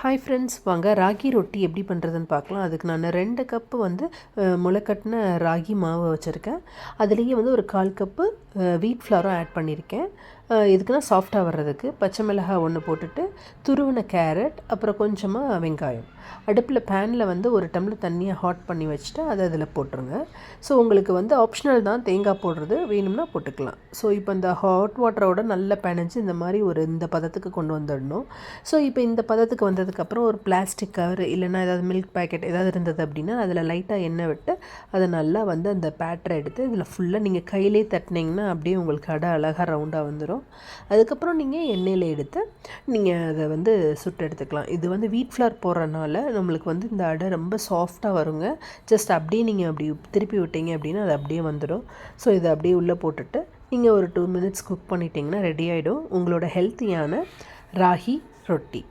Hi friends, வாங்க ராகி ரொட்டி எப்படி பண்ணுறதுன்னு பார்க்கலாம். அதுக்கு நான் 2 கப்பு முளைக்கட்டின ராகி மாவு வச்சுருக்கேன். அதுலேயே ஒரு 1/4 கப்பு வீட் ஃப்ளாரும் ஆட் பண்ணியிருக்கேன். இதுக்குன்னா சாஃப்டாக வர்றதுக்கு. பச்சை மிளகாய் 1 போட்டுட்டு, துருவின கேரட், அப்புறம் கொஞ்சமாக வெங்காயம். அடுப்பில் பேனில் 1 டம்ளர் தண்ணியை ஹாட் பண்ணி வச்சுட்டு அதை அதில் போட்டுருங்க. ஸோ உங்களுக்கு ஆப்ஷனல் தான் தேங்காய் போடுறது, வேணும்னா போட்டுக்கலாம். ஸோ இப்போ இந்த ஹாட் வாட்டரோட நல்லா பிணைஞ்சு இந்த மாதிரி இந்த பதத்துக்கு கொண்டு வந்துடணும். ஸோ இப்போ இந்த பதத்துக்கு வந்ததுக்கப்புறம் ஒரு பிளாஸ்டிக் கவர் இல்லைனா ஏதாவது மில்க் பேக்கெட் ஏதாவது இருந்தது அப்படின்னா அதில் லைட்டாக எண்ணெய் விட்டு அதை நல்லா அந்த பேட்டரை எடுத்து இதில் ஃபுல்லாக நீங்கள் கையிலே தட்டினீங்கன்னா அப்படியே உங்களுக்கு அடை அழகாக ரவுண்டாக வந்துடும். அதுக்கப்புறம் நீங்கள் எண்ணெயில் எடுத்து நீங்கள் அதை சுட்டு எடுத்துக்கலாம். இது வீட் ஃப்ளார் போடுறதுனால நம்மளுக்கு இந்த அடை ரொம்ப சாஃப்டாக வருங்க. ஜஸ்ட் அப்படியே நீங்கள் அப்படி திருப்பி விட்டீங்க அப்படின்னா அது அப்படியே வந்துடும். ஸோ இதை அப்படியே உள்ளே போட்டுட்டு நீங்கள் ஒரு 2 மினிட்ஸ் குக் பண்ணிட்டீங்கன்னா ரெடி ஆகிடும் உங்களோட ஹெல்த்தியான ராகி ரொட்டி.